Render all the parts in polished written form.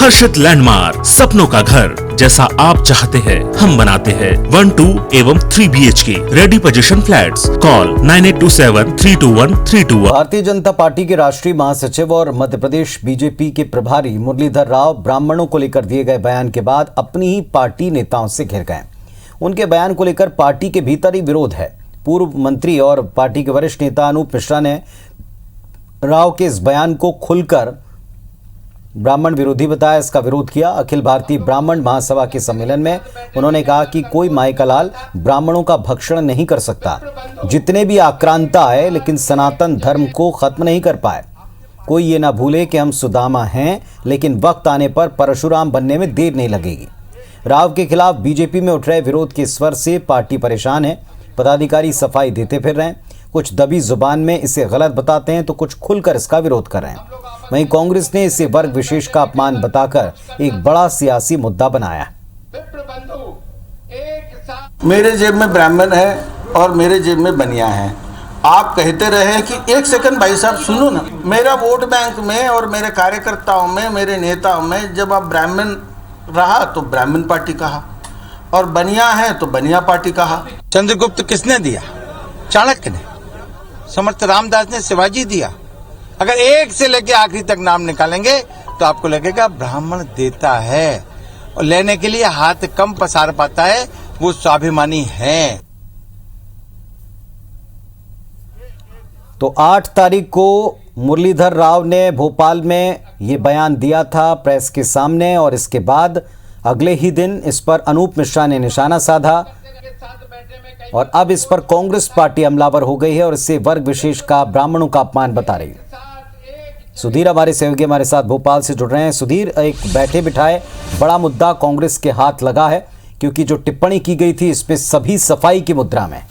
हर्षित landmark, सपनों का घर जैसा आप चाहते हैं हम बनाते हैं। 1, 2 एवं 3 BHK ready position flats. Call 9827321321। Bharatiya Janata party के राष्ट्रीय महासचिव और मध्य प्रदेश बीजेपी के प्रभारी मुरलीधर राव ब्राह्मणों को लेकर दिए गए बयान के बाद अपनी ही पार्टी नेताओं से घिर गए। उनके बयान को लेकर पार्टी के भीतर ही विरोध है। पूर्व मंत्री और पार्टी के वरिष्ठ नेता अनूप मिश्रा ने राव के इस बयान को खुलकर ब्राह्मण विरोधी बताया, इसका विरोध किया। अखिल भारतीय ब्राह्मण महासभा के सम्मेलन में उन्होंने कहा कि कोई माई का लाल ब्राह्मणों का भक्षण नहीं कर सकता। जितने भी आक्रांता आए लेकिन सनातन धर्म को खत्म नहीं कर पाए। कोई ये ना भूले कि हम सुदामा हैं, लेकिन वक्त आने पर परशुराम बनने में देर नहीं लगेगी। राव के खिलाफ बीजेपी में उठ रहे विरोध के स्वर से पार्टी परेशान है। पदाधिकारी सफाई देते फिर रहे हैं, कुछ दबी जुबान में इसे गलत बताते हैं तो कुछ खुलकर इसका विरोध कर रहे हैं। वहीं कांग्रेस ने इसे वर्ग विशेष का अपमान बताकर एक बड़ा सियासी मुद्दा बनाया। मेरे जेब में ब्राह्मण है और मेरे जेब में बनिया है। आप कहते रहे कि एक सेकंड भाई साहब सुनो ना, मेरा वोट बैंक में और मेरे कार्यकर्ताओं में, मेरे नेताओं में जब आप ब्राह्मण रहा तो ब्राह्मण पार्टी कहा और बनिया है तो बनिया पार्टी कहा। चंद्रगुप्त किसने दिया? चाणक्य ने। समर्थ रामदास ने शिवाजी दिया। अगर एक से लेकर आखिरी तक नाम निकालेंगे तो आपको लगेगा ब्राह्मण देता है और लेने के लिए हाथ कम पसार पाता है, वो स्वाभिमानी है। तो 8 तारीख को मुरलीधर राव ने भोपाल में ये बयान दिया था प्रेस के सामने और इसके बाद अगले ही दिन इस पर अनूप मिश्रा ने निशाना साधा और अब इस पर कांग्रेस पार्टी हमलावर हो गई है और इससे वर्ग विशेष का, ब्राह्मणों का अपमान बता रही है। सुधीर हमारे सहयोगी हमारे साथ भोपाल से जुड़ रहे हैं। सुधीर, एक बैठे बिठाए बड़ा मुद्दा कांग्रेस के हाथ लगा है क्योंकि जो टिप्पणी की गई थी इस पे सभी सफाई की मुद्रा में।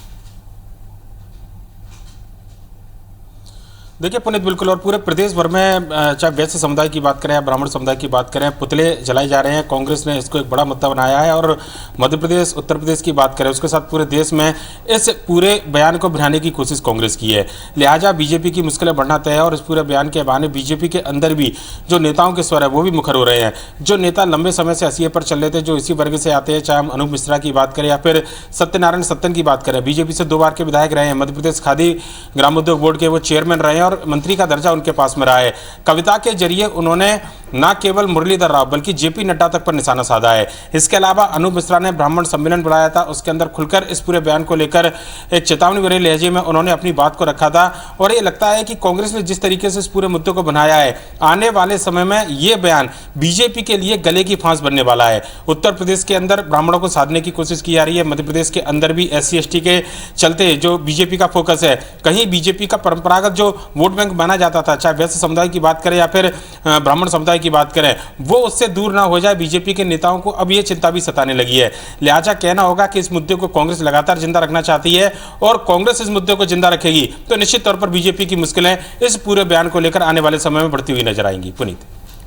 देखिए पुनीत, बिल्कुल, और पूरे प्रदेश भर में चाहे वैश्य समुदाय की बात करें या ब्राह्मण समुदाय की बात करें, पुतले जलाए जा रहे हैं। कांग्रेस ने इसको एक बड़ा मुद्दा बनाया है और मध्य प्रदेश, उत्तर प्रदेश की बात करें, उसके साथ पूरे देश में इस पूरे बयान को बढ़ाने की कोशिश कांग्रेस की है। लिहाजा बीजेपी की मुश्किलें बढ़ना तय है और इस पूरे बयान के बहाने बीजेपी के अंदर भी जो नेताओं के स्वर है वो भी मुखर हो रहे हैं। जो नेता लंबे समय से हसीए पर चल रहे थे, जो इसी वर्ग से आते हैं, चाहे हम अनूप मिश्रा की बात करें या फिर सत्यनारायण सत्तन की बात करें, बीजेपी से 2 बार के विधायक रहे हैं, मध्य प्रदेश खादी ग्रामोद्योग बोर्ड के वो चेयरमैन रहे हैं और मंत्री का दर्जा उनके पास में रहा है। कविता के जरिए उन्होंने न केवल मुरलीधर राव बल्कि जेपी नड्डा तक पर निशाना साधा है। इसके अलावा अनूप मिश्रा ने ब्राह्मण सम्मेलन बुलाया था, उसके अंदर खुलकर इस पूरे बयान को लेकर एक चेतावनी भरे लहजे में उन्होंने अपनी बात को रखा था और ये लगता है कि कांग्रेस ने जिस तरीके से इस पूरे मुद्दे को बनाया है, आने वाले समय में ये बयान बीजेपी के लिए गले की फांस बनने वाला है। उत्तर प्रदेश के अंदर ब्राह्मणों को साधने की कोशिश की जा रही है, मध्य प्रदेश के अंदर भी SC/ST के चलते जो बीजेपी का फोकस है, कहीं बीजेपी का परंपरागत जो वोट बैंक माना जाता था, चाहे वैश्य समुदाय की बात करें या फिर ब्राह्मण समुदाय की बात करें, वो उससे दूर ना हो जाए। बीजेपी के नेताओं को अब ये चिंता भी सताने लगी है। लिहाजा कहना होगा कि इस मुद्दे को कांग्रेस लगातार जिंदा रखना चाहती है और कांग्रेस इस मुद्दे को जिंदा रखेगी तो निश्चित तौर पर बीजेपी की मुश्किलें इस पूरे बयान को लेकर आने वाले समय में बढ़ती हुई नजर आएंगी। पुनीत,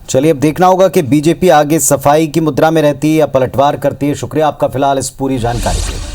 चलिए अब देखना होगा कि बीजेपी आगे सफाई की मुद्रा में रहती है या पलटवार करती है। शुक्रिया आपका फिलहाल इस पूरी जानकारी के लिए।